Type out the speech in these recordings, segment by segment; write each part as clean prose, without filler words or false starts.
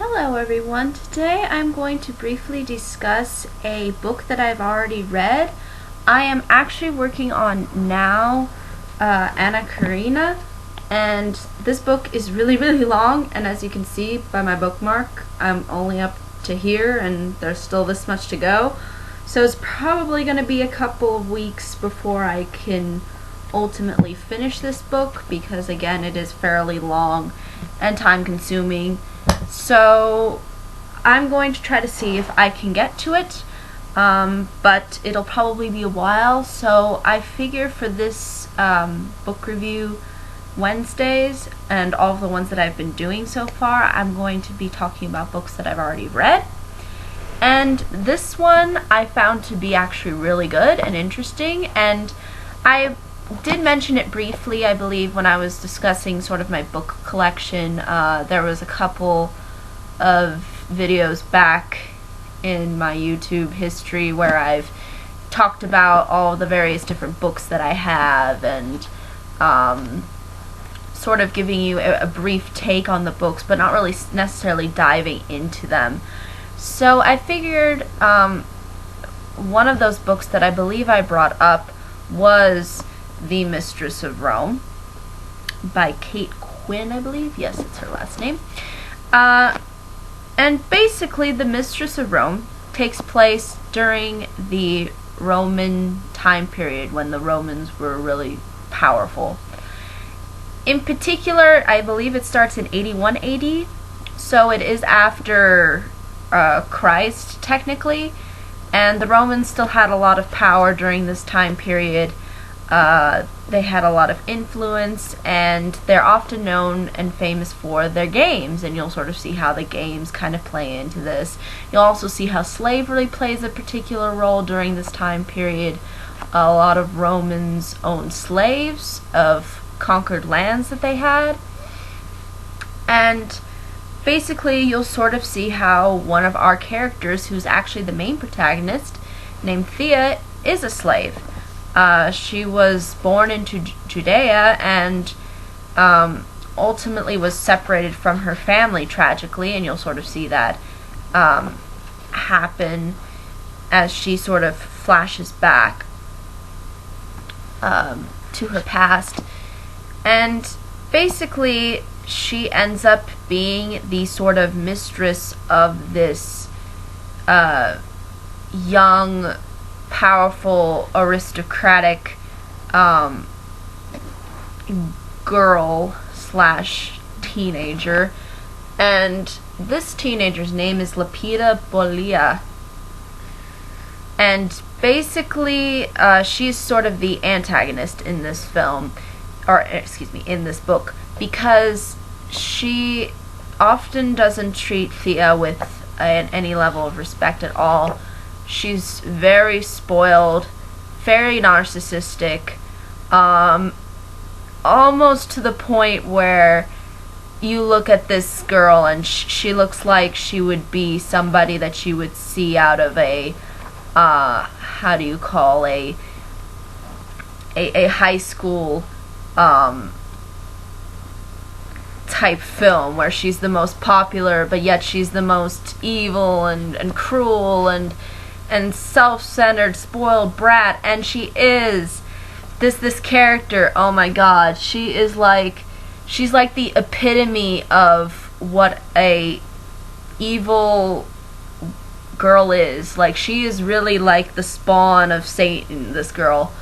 Hello everyone. Today I'm going to briefly discuss a book that I've already read. I am actually working on now Anna Karenina, and this book is really long, and as you can see by my bookmark, I'm only up to here and there's still this much to go. So it's probably going to be a couple of weeks before I can ultimately finish this book because again it is fairly long and time consuming. So I'm going to try to see if I can get to it, but it'll probably be a while, so I figure for this book review Wednesdays and all of the ones that I've been doing so far, I'm going to be talking about books that I've already read. And this one I found to be actually really good and interesting, and I did mention it briefly, I believe, when I was discussing sort of my book collection. There was a couple of videos back in my YouTube history where I've talked about all the various different books that I have and sort of giving you a brief take on the books, but not really necessarily diving into them. So I figured one of those books that I believe I brought up was The Mistress of Rome by Kate Quinn, I believe. Yes, it's her last name. And basically, The Mistress of Rome takes place during the Roman time period when the Romans were really powerful. In particular, I believe it starts in 81 AD, so it is after Christ, technically, and the Romans still had a lot of power during this time period. They had a lot of influence, and they're often known and famous for their games, and you'll sort of see how the games kind of play into this. You'll also see how slavery plays a particular role during this time period. A lot of Romans owned slaves of conquered lands that they had, and basically you'll sort of see how one of our characters, who's actually the main protagonist, named Thea, is a slave. She was born into Judea and ultimately was separated from her family tragically, and you'll sort of see that happen as she sort of flashes back to her past. And basically she ends up being the sort of mistress of this young, powerful, aristocratic girl slash teenager, and this teenager's name is Lepida Bolia, and basically she's sort of the antagonist in this film, or excuse me, in this book, because she often doesn't treat Thea with any level of respect at all. She's very spoiled, very narcissistic, almost to the point where you look at this girl and she looks like she would be somebody that you would see out of a, how do you call, a high school type film where she's the most popular, but yet she's the most evil and cruel and self-centered, spoiled brat. And she is this character, oh my god, she's like the epitome of what a evil girl is. Like, she is really like the spawn of Satan, this girl.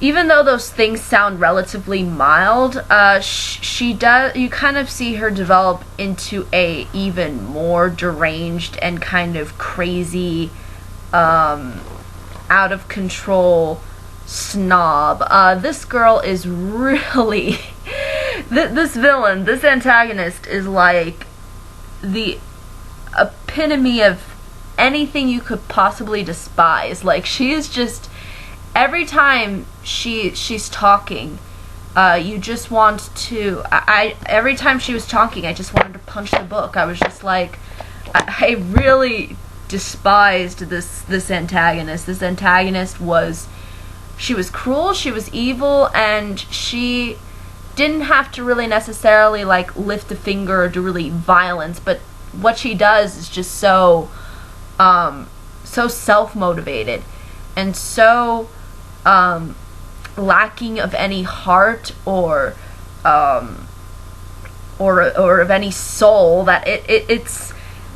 Even though those things sound relatively mild, you kind of see her develop into a even more deranged and kind of crazy, out of control snob. This girl is really this villain, this antagonist is like the epitome of anything you could possibly despise. Like, she is just, every time she's talking, you just want to, every time she was talking, I just wanted to punch the book. I was just like, I really despised this antagonist. This antagonist was, she was cruel, she was evil, and she didn't have to really necessarily like lift a finger or do really violence, but what she does is just so self-motivated and so lacking of any heart or of any soul that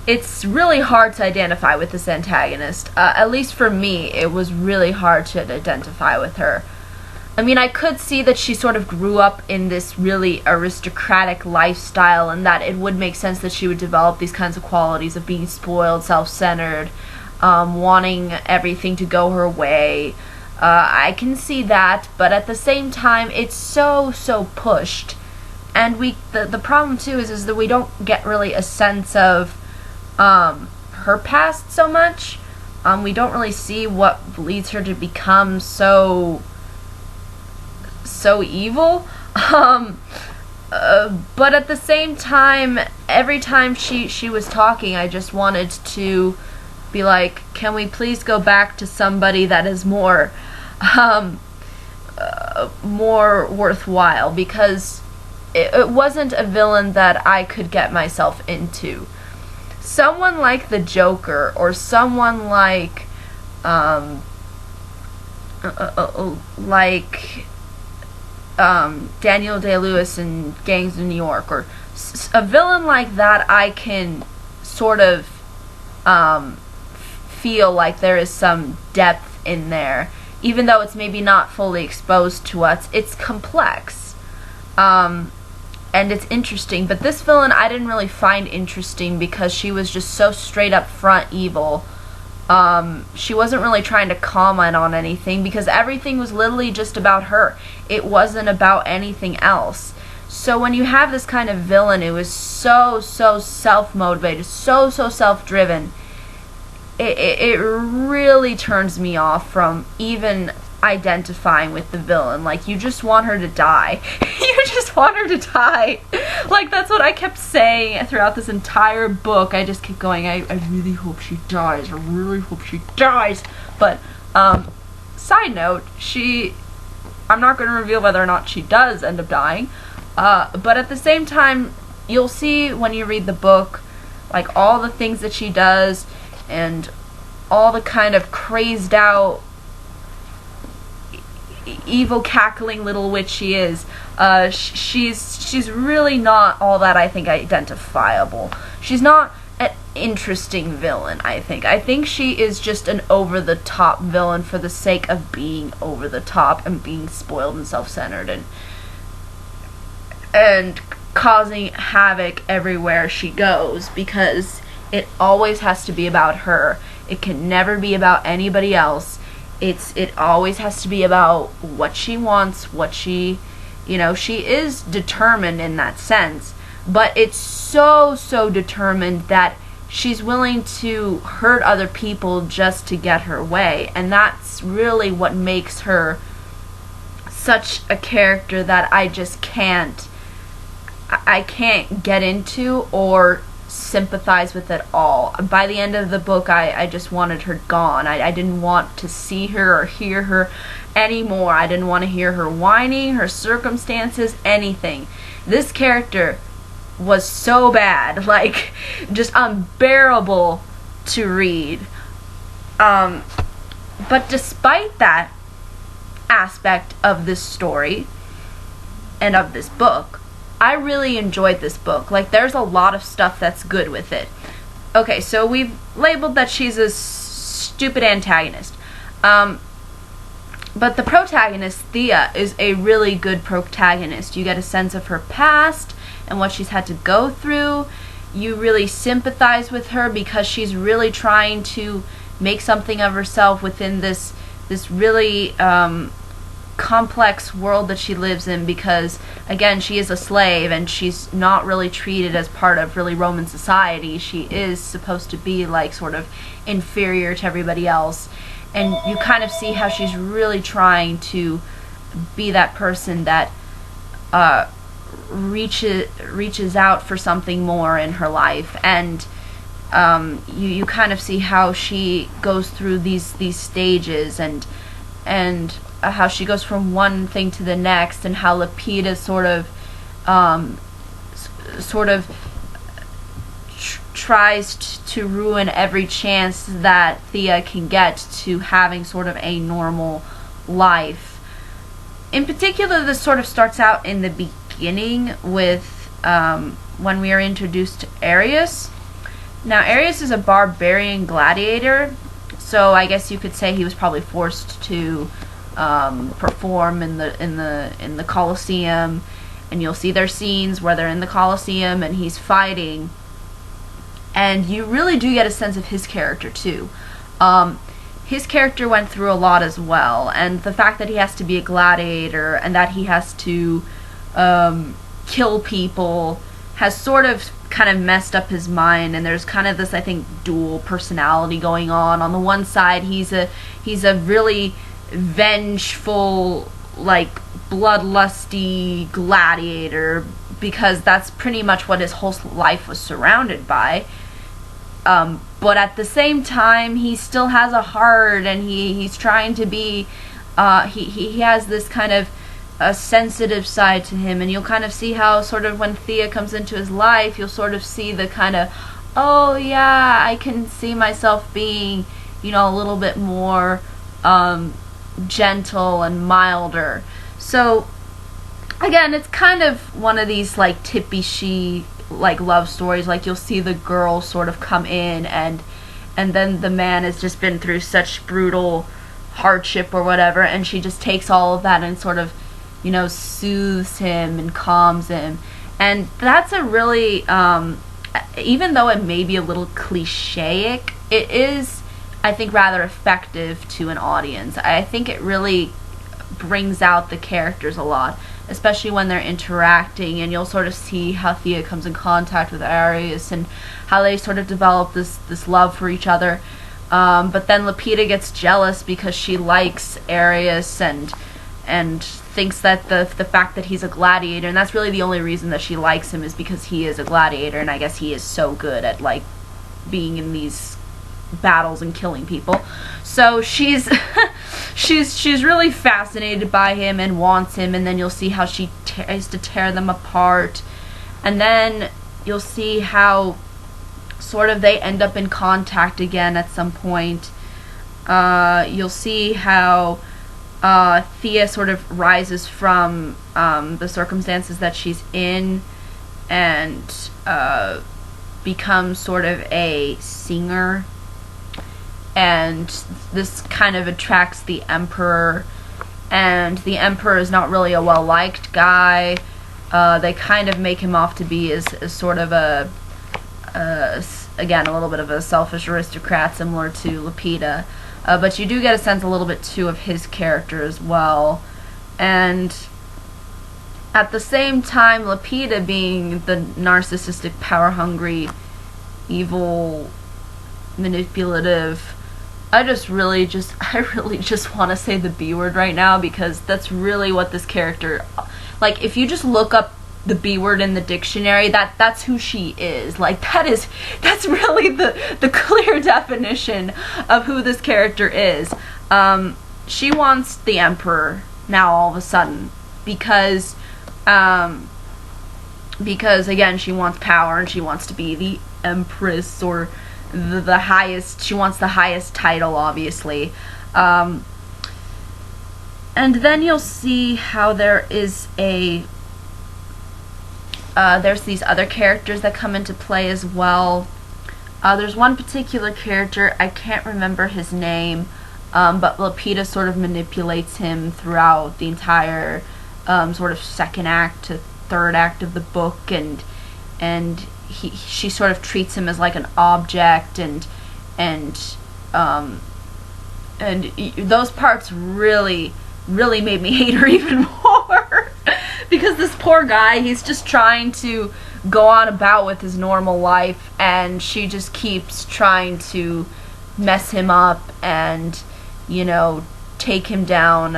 it's really hard to identify with this antagonist. At least for me, it was really hard to identify with her. I mean, I could see that she sort of grew up in this really aristocratic lifestyle, and that it would make sense that she would develop these kinds of qualities of being spoiled, self-centered, wanting everything to go her way. I can see that, but at the same time, it's so pushed. And the problem too is that we don't get really a sense of her past so much. We don't really see what leads her to become so evil. But at the same time, every time she was talking, I just wanted to be like, can we please go back to somebody that is more worthwhile, because it wasn't a villain that I could get myself into. Someone like the Joker, or someone like Daniel Day-Lewis in Gangs of New York, or a villain like that, I can sort of feel like there is some depth in there, even though it's maybe not fully exposed to us. It's complex, and it's interesting. But this villain I didn't really find interesting because she was just so straight up front evil. She wasn't really trying to comment on anything, because everything was literally just about her. It wasn't about anything else. So when you have this kind of villain who is so self-motivated, so self-driven, it really turns me off from even identifying with the villain. Like, you just want her to die. You just want her to die. Like, that's what I kept saying throughout this entire book. I just kept going, I really hope she dies. I really hope she dies. But, side note, I'm not going to reveal whether or not she does end up dying. But at the same time, you'll see when you read the book, like, all the things that she does, and all the kind of crazed out, evil cackling little witch she is. She's really not all that I think identifiable. She's not an interesting villain, I think. I think she is just an over-the-top villain for the sake of being over-the-top and being spoiled and self-centered and causing havoc everywhere she goes, because it always has to be about her. It can never be about anybody else. It always has to be about what she wants, she is determined in that sense, but it's so determined that she's willing to hurt other people just to get her way, and that's really what makes her such a character that I just can't get into or sympathize with at all. By the end of the book, I just wanted her gone. I didn't want to see her or hear her anymore. I didn't want to hear her whining, her circumstances, anything. This character was so bad, like, just unbearable to read. But despite that aspect of this story and of this book, I really enjoyed this book. Like, there's a lot of stuff that's good with it. Okay, so we've labeled that she's a stupid antagonist. But the protagonist, Thea, is a really good protagonist. You get a sense of her past and what she's had to go through. You really sympathize with her because she's really trying to make something of herself within this really complex world that she lives in, because again, she is a slave and she's not really treated as part of really Roman society. She is supposed to be like sort of inferior to everybody else, and you kind of see how she's really trying to be that person that reaches out for something more in her life. And you kind of see how she goes through these stages, and how she goes from one thing to the next, and how Lapita sort of sort of tries to ruin every chance that Thea can get to having sort of a normal life. In particular, this sort of starts out in the beginning with when we are introduced to Arius. Now, Arius is a barbarian gladiator, so I guess you could say he was probably forced to perform in the Colosseum, and you'll see their scenes where they're in the Colosseum and he's fighting, and you really do get a sense of his character too. His character went through a lot as well, and the fact that he has to be a gladiator and that he has to kill people has sort of kind of messed up his mind, and there's kind of this, I think, dual personality going on. On the one side, he's a really vengeful, like, bloodlusty gladiator, because that's pretty much what his whole life was surrounded by. But at the same time, he still has a heart, and he's trying to be, he has this kind of a sensitive side to him, and you'll kind of see how sort of when Thea comes into his life, you'll sort of see the kind of, oh yeah, I can see myself being, you know, a little bit more gentle and milder. So again, it's kind of one of these like tippy-she like love stories. Like, you'll see the girl sort of come in, and then the man has just been through such brutal hardship or whatever, and she just takes all of that and sort of, you know, soothes him and calms him. And that's a really, even though it may be a little clichéic, it is, I think, rather effective to an audience. I think it really brings out the characters a lot, especially when they're interacting, and you'll sort of see how Thea comes in contact with Arius and how they sort of develop this love for each other. But then Lapita gets jealous because she likes Arius and thinks that the fact that he's a gladiator, and that's really the only reason that she likes him, is because he is a gladiator, and I guess he is so good at like being in these battles and killing people. So she's she's really fascinated by him and wants him, and then you'll see how she tries to tear them apart, and then you'll see how sort of they end up in contact again at some point. You'll see how Thea sort of rises from the circumstances that she's in, and becomes sort of a singer, and this kind of attracts the Emperor, and the Emperor is not really a well-liked guy. They kind of make him off to be as sort of again, a little bit of a selfish aristocrat, similar to Lapita. But you do get a sense a little bit, too, of his character as well. And at the same time, Lapita, being the narcissistic, power-hungry, evil, manipulative, I really just want to say the B word right now, because that's really what this character, like, if you just look up the B word in the dictionary, that's who she is. Like, that's really the clear definition of who this character is. She wants the Emperor now all of a sudden, because again, she wants power, and she wants to be the Empress, or the highest, she wants the highest title, obviously. And then you'll see how there is there's these other characters that come into play as well. There's one particular character, I can't remember his name, but Lapita sort of manipulates him throughout the entire sort of second act to third act of the book, and she sort of treats him as like an object, and those parts really made me hate her even more. Because this poor guy, he's just trying to go on about with his normal life, and she just keeps trying to mess him up and, you know, take him down.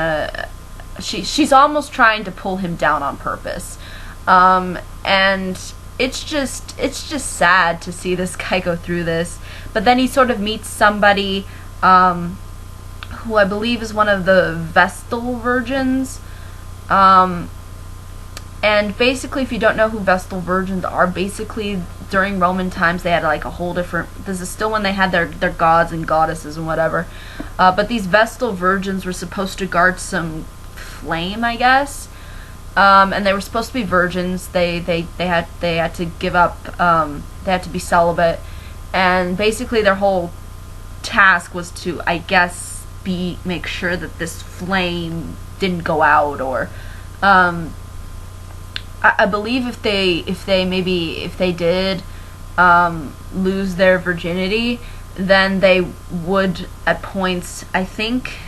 She's almost trying to pull him down on purpose. And it's just sad to see this guy go through this. But then he sort of meets somebody who I believe is one of the Vestal virgins. And basically, if you don't know who Vestal Virgins are, basically during Roman times they had like a whole different, this is still when they had their gods and goddesses and whatever, but these Vestal Virgins were supposed to guard some flame, I guess, and they were supposed to be virgins. They had to give up, they had to be celibate, and basically their whole task was to, I guess, make sure that this flame didn't go out, or I believe if they did lose their virginity, then they would at points, I think,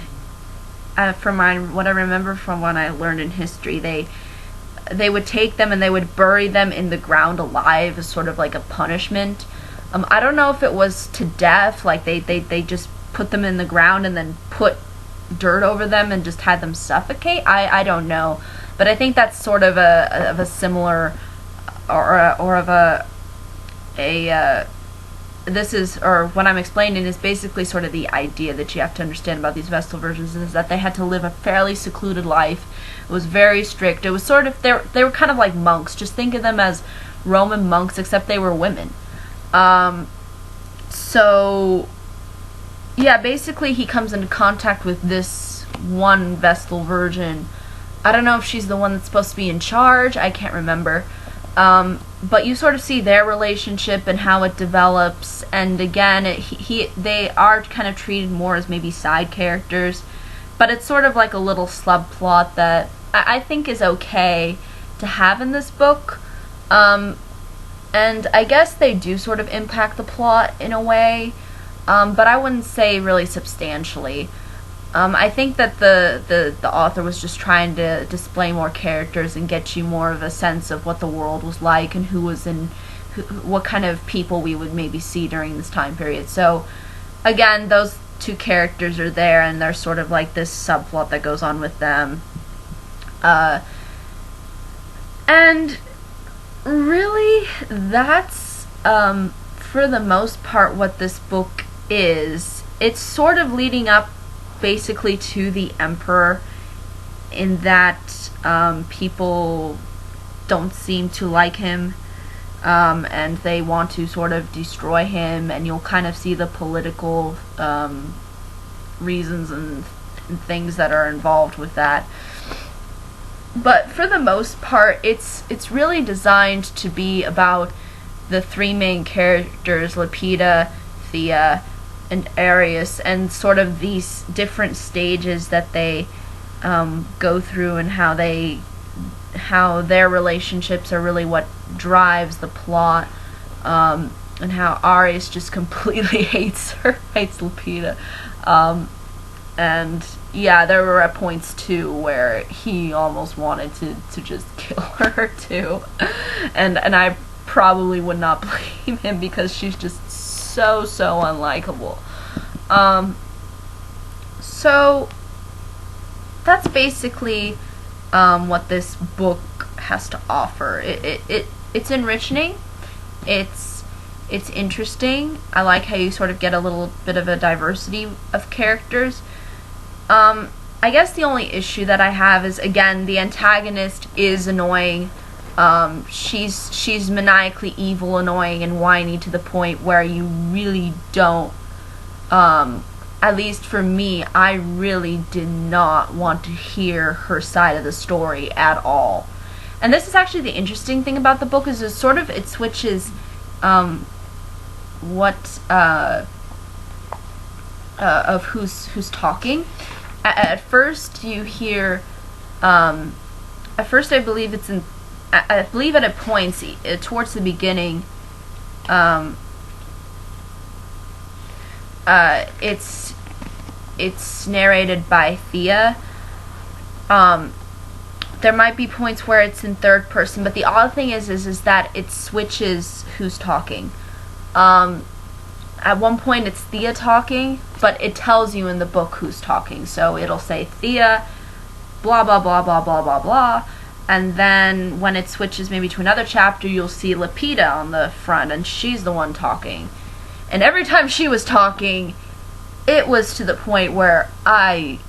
from what I remember from when I learned in history, they would take them and they would bury them in the ground alive as sort of like a punishment. I don't know if it was to death, like they just put them in the ground and then put dirt over them and just had them suffocate. I don't know. But I think that's sort of a similar, or what I'm explaining is basically sort of the idea that you have to understand about these Vestal Virgins is that they had to live a fairly secluded life. It was very strict. It was sort of, they were kind of like monks. Just think of them as Roman monks, except they were women. So yeah, basically he comes into contact with this one Vestal Virgin. I don't know if she's the one that's supposed to be in charge. I can't remember. But you sort of see their relationship and how it develops. And again, they are kind of treated more as maybe side characters. But it's sort of like a little subplot that I think is okay to have in this book. And I guess they do sort of impact the plot in a way. But I wouldn't say really substantially. I think that the author was just trying to display more characters and get you more of a sense of what the world was like and what kind of people we would maybe see during this time period. So, again, those two characters are there, and there's sort of like this subplot that goes on with them. And really, that's, for the most part, what this book is. It's sort of leading up basically to the Emperor, in that people don't seem to like him, and they want to sort of destroy him, and you'll kind of see the political reasons and things that are involved with that. But for the most part, it's really designed to be about the three main characters, Lepida, Thea, and Arius, and sort of these different stages that they go through, and how their relationships are really what drives the plot, and how Arius just completely hates Lepida, and yeah, there were at points too where he almost wanted to just kill her too, and I probably would not blame him, because she's just so unlikable. So that's basically what this book has to offer. It's enriching. It's interesting. I like how you sort of get a little bit of a diversity of characters. I guess the only issue that I have is, again, the antagonist is annoying. She's maniacally evil, annoying, and whiny to the point where you really don't, at least for me, I really did not want to hear her side of the story at all. And this is actually the interesting thing about the book, is it switches, of who's talking. At first you hear, at first I believe I believe at a point towards the beginning, it's narrated by Thea. There might be points where it's in third person, but the odd thing is that it switches who's talking. At one point it's Thea talking, but it tells you in the book who's talking. So it'll say Thea, blah blah blah blah blah blah blah, and then when it switches maybe to another chapter, you'll see Lepida on the front, and she's the one talking. And every time she was talking, it was to the point where I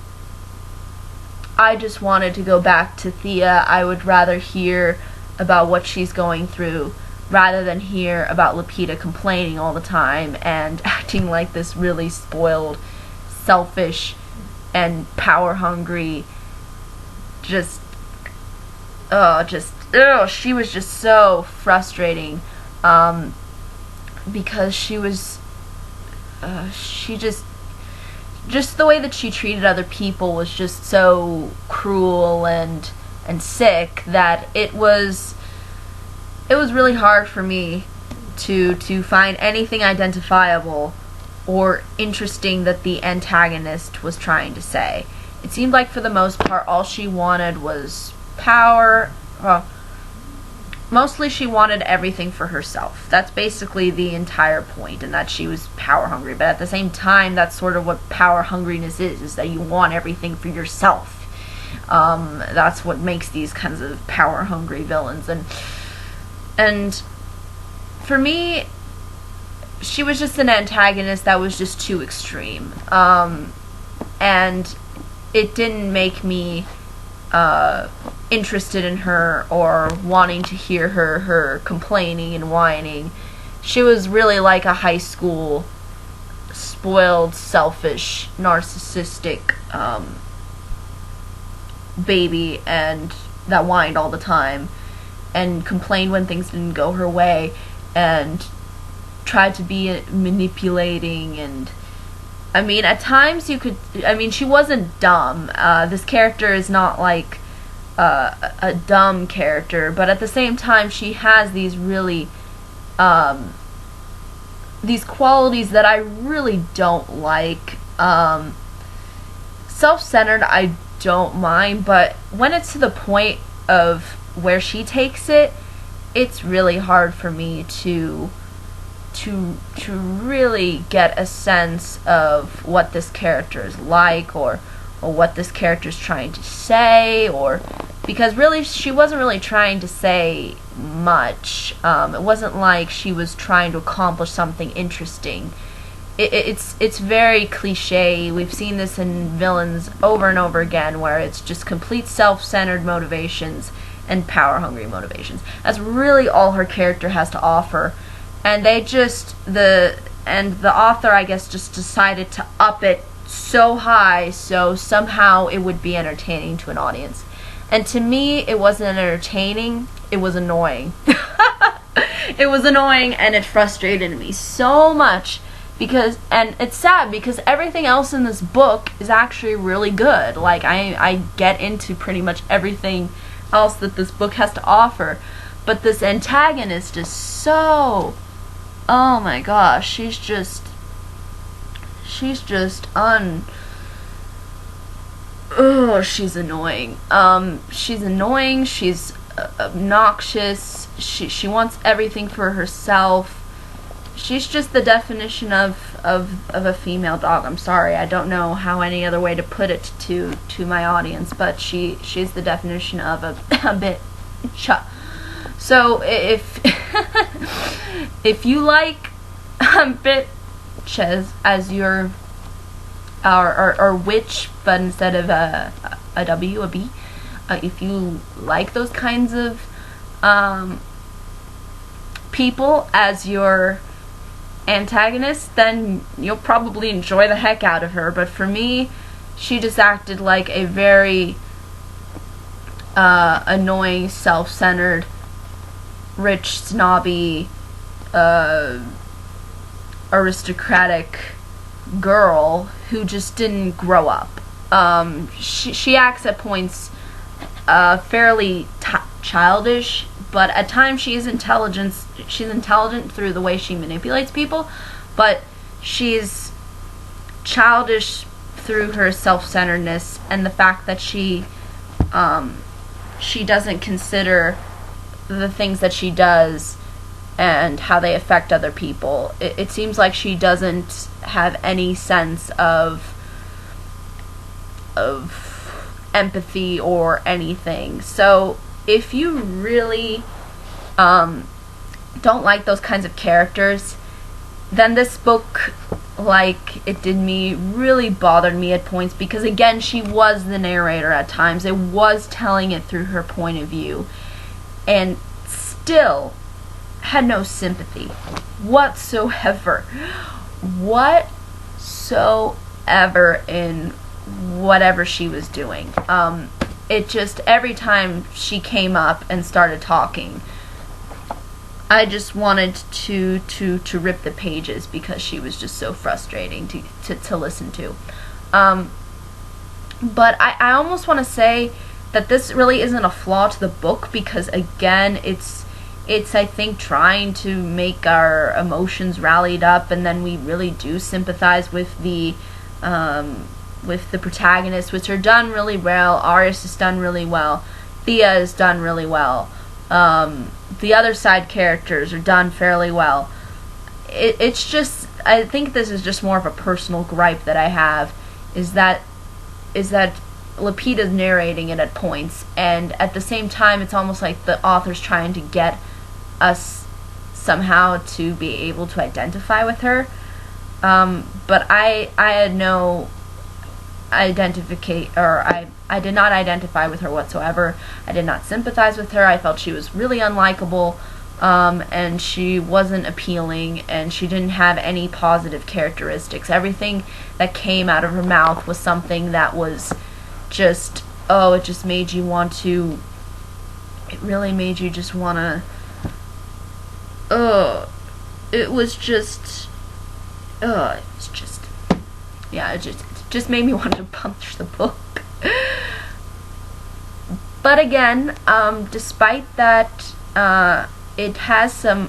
I just wanted to go back to Thea. I would rather hear about what she's going through rather than hear about Lapita complaining all the time and acting like this really spoiled, selfish, and power-hungry, she was just so frustrating, because just the way that she treated other people was just so cruel and sick that it was really hard for me to find anything identifiable or interesting that the antagonist was trying to say. It seemed like for the most part all she wanted was power. Mostly she wanted everything for herself. That's basically the entire point, and that she was power hungry. But at the same time, that's sort of what power hungriness is that you want everything for yourself. That's what makes these kinds of power hungry villains. And for me, she was just an antagonist that was just too extreme. And it didn't make me interested in her or wanting to hear her complaining and whining. She was really like a high school spoiled, selfish, narcissistic baby, and that whined all the time and complained when things didn't go her way and tried to be manipulating. And I mean, at times she wasn't dumb. This character is not like a dumb character, but at the same time she has these really these qualities that I really don't like. Self-centered I don't mind, but when it's to the point of where she takes it, it's really hard for me to really get a sense of what this character is like, or what this character is trying to say, or because really she wasn't really trying to say much. It wasn't like she was trying to accomplish something interesting. It's very cliche. We've seen this in villains over and over again, where it's just complete self-centered motivations and power-hungry motivations. That's really all her character has to offer. And the author, I guess, just decided to up it so high so somehow it would be entertaining to an audience. And to me, it wasn't entertaining, it was annoying. It was annoying, and it frustrated me so much. And it's sad because everything else in this book is actually really good. Like, I get into pretty much everything else that this book has to offer. But this antagonist is so... oh my gosh, she's just she's annoying. She's annoying, she's obnoxious, she wants everything for herself. She's just the definition of a female dog. I'm sorry, I don't know how any other way to put it to my audience, but she's the definition of a bitch. So if if you like bitches as your or witch, but instead of a W, a B, if you like those kinds of people as your antagonist, then you'll probably enjoy the heck out of her. But for me, she just acted like a very annoying, self-centered, rich, snobby, aristocratic girl who just didn't grow up. She acts at points fairly childish, but at times she's intelligent through the way she manipulates people, but she's childish through her self-centeredness and the fact that she doesn't consider the things that she does and how they affect other people. It seems like she doesn't have any sense of empathy or anything. So if you really don't like those kinds of characters, then this book like it did me, really bothered me at points, because again, she was the narrator at times. It was telling it through her point of view, and still had no sympathy whatsoever in whatever she was doing. It just, every time she came up and started talking, I just wanted to rip the pages, because she was just so frustrating to listen to. But I almost want to say that this really isn't a flaw to the book, because again, it's I think trying to make our emotions rallied up, and then we really do sympathize with the protagonist, which are done really well. Arius is done really well. Thea is done really well. The other side characters are done fairly well. It's just, I think this is just more of a personal gripe that I have, is that Lapida's narrating it at points, and at the same time, it's almost like the author's trying to get us somehow to be able to identify with her. But I had no I did not identify with her whatsoever. I did not sympathize with her. I felt she was really unlikable, and she wasn't appealing, and she didn't have any positive characteristics. Everything that came out of her mouth was something that was just, it just made you want to, it really made you just want to, it was just, yeah, it just made me want to punch the book. But again, despite that, it has a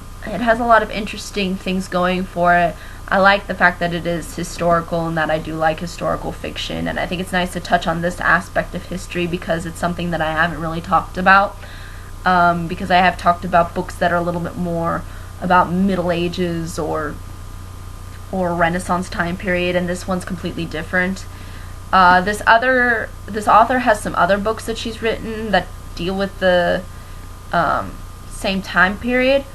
lot of interesting things going for it. I like the fact that it is historical, and that I do like historical fiction, and I think it's nice to touch on this aspect of history, because it's something that I haven't really talked about, because I have talked about books that are a little bit more about Middle Ages or Renaissance time period, and this one's completely different. This author has some other books that she's written that deal with the same time period,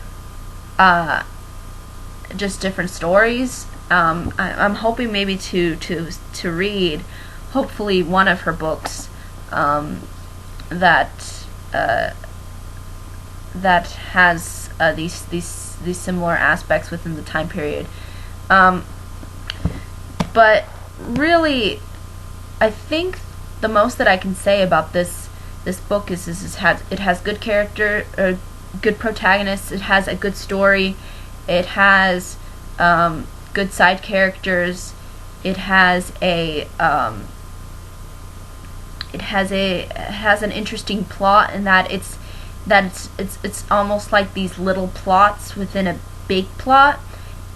just different stories. I'm hoping maybe to read, hopefully, one of her books that has these similar aspects within the time period. But really, I think the most that I can say about this book is it has good character, good protagonists. It has a good story. It has good side characters. It has an interesting plot, in that it's almost like these little plots within a big plot,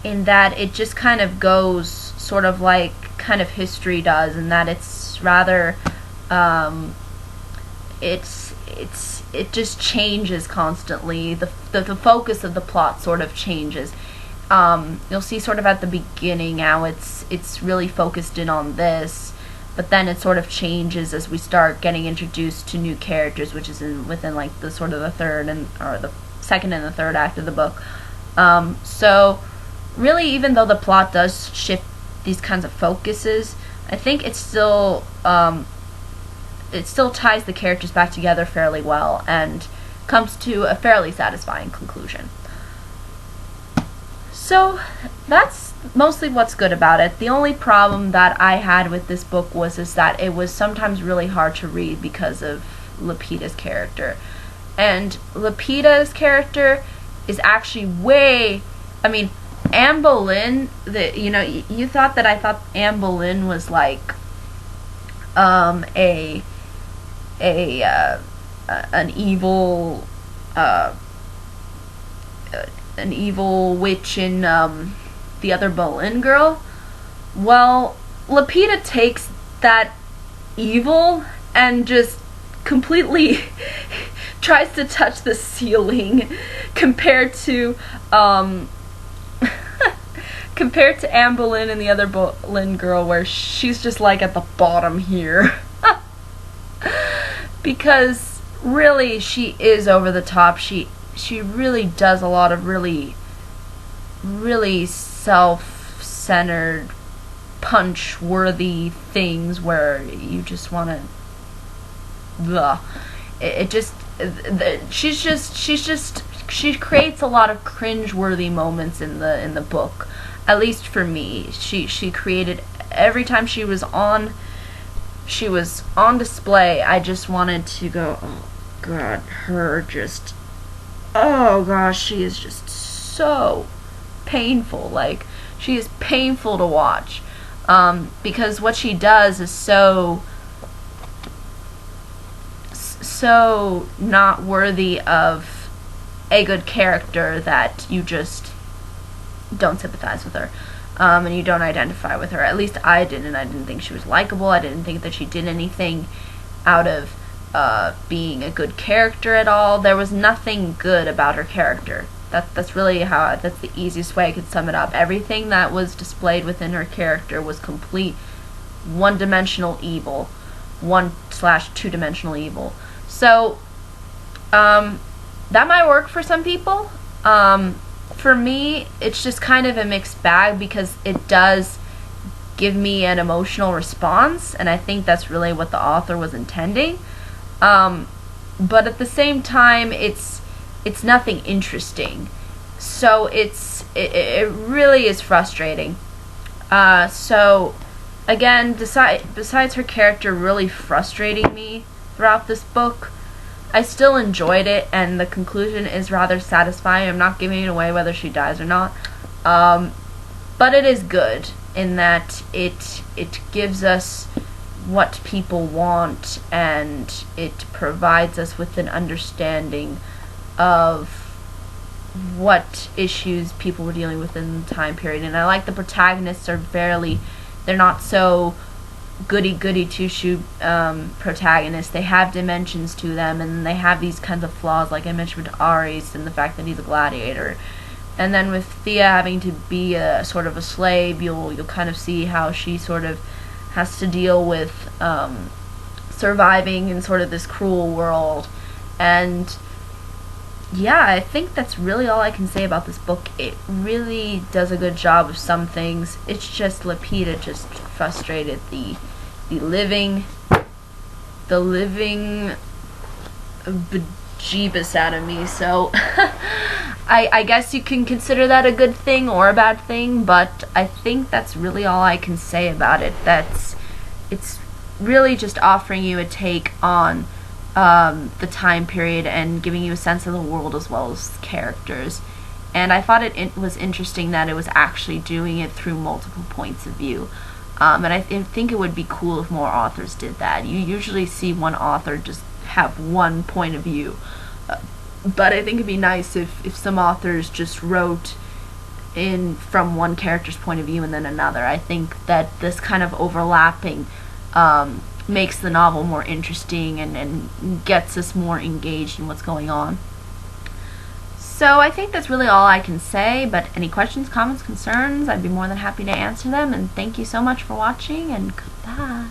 in that it just kind of goes sort of like kind of history does, and that it's rather it just changes constantly. The focus of the plot sort of changes. You'll see sort of at the beginning how it's really focused in on this, but then it sort of changes as we start getting introduced to new characters, which is within like the sort of the the second and the third act of the book. So really, even though the plot does shift these kinds of focuses, I think it still ties the characters back together fairly well, and comes to a fairly satisfying conclusion. So that's mostly what's good about it. The only problem that I had with this book was that it was sometimes really hard to read because of Lapida's character. And Lapida's character is actually Anne Boleyn, you thought that I thought Anne Boleyn was like an evil witch in the other Boleyn girl. Well, Lapida takes that evil and just completely tries to touch the ceiling compared to Anne Boleyn and the other Boleyn girl, where she's just like at the bottom here. Because really, she is over the top. She really does a lot of really, really self-centered, punch-worthy things where you just want to. It just. She creates a lot of cringe-worthy moments in the book. At least for me, she created every time she was on display. I just wanted to go, oh god, oh gosh, she is just so painful. Like, she is painful to watch, because what she does is so not worthy of a good character that you just don't sympathize with her, and you don't identify with her. At least I didn't. I didn't think she was likable. I didn't think that she did anything out of being a good character at all. There was nothing good about her character. That's really that's the easiest way I could sum it up. Everything that was displayed within her character was complete one-dimensional evil, 1/2-dimensional evil. So, that might work for some people. For me, it's just kind of a mixed bag because it does give me an emotional response, and I think that's really what the author was intending. But at the same time, it's nothing interesting. So it really is frustrating. So again, besides her character really frustrating me throughout this book, I still enjoyed it, and the conclusion is rather satisfying. I'm not giving it away whether she dies or not, but it is good in that it gives us what people want, and it provides us with an understanding of what issues people were dealing with in the time period. And I like the protagonists they're not so goody two-shoe protagonists. They have dimensions to them, and they have these kinds of flaws, like I mentioned with Ares and the fact that he's a gladiator. And then with Thea having to be a sort of a slave, you'll kind of see how she sort of has to deal with surviving in sort of this cruel world. And yeah, I think that's really all I can say about this book. It really does a good job of some things. It's just Lapita just frustrated the living bejeebus out of me. So I guess you can consider that a good thing or a bad thing, but I think that's really all I can say about it. It's really just offering you a take on the time period and giving you a sense of the world as well as characters. And I thought it was interesting that it was actually doing it through multiple points of view. And I think it would be cool if more authors did that. You usually see one author just have one point of view. But I think it'd be nice if some authors just wrote in from one character's point of view and then another. I think that this kind of overlapping makes the novel more interesting and gets us more engaged in what's going on. So I think that's really all I can say, but any questions, comments, concerns, I'd be more than happy to answer them, and thank you so much for watching, and goodbye.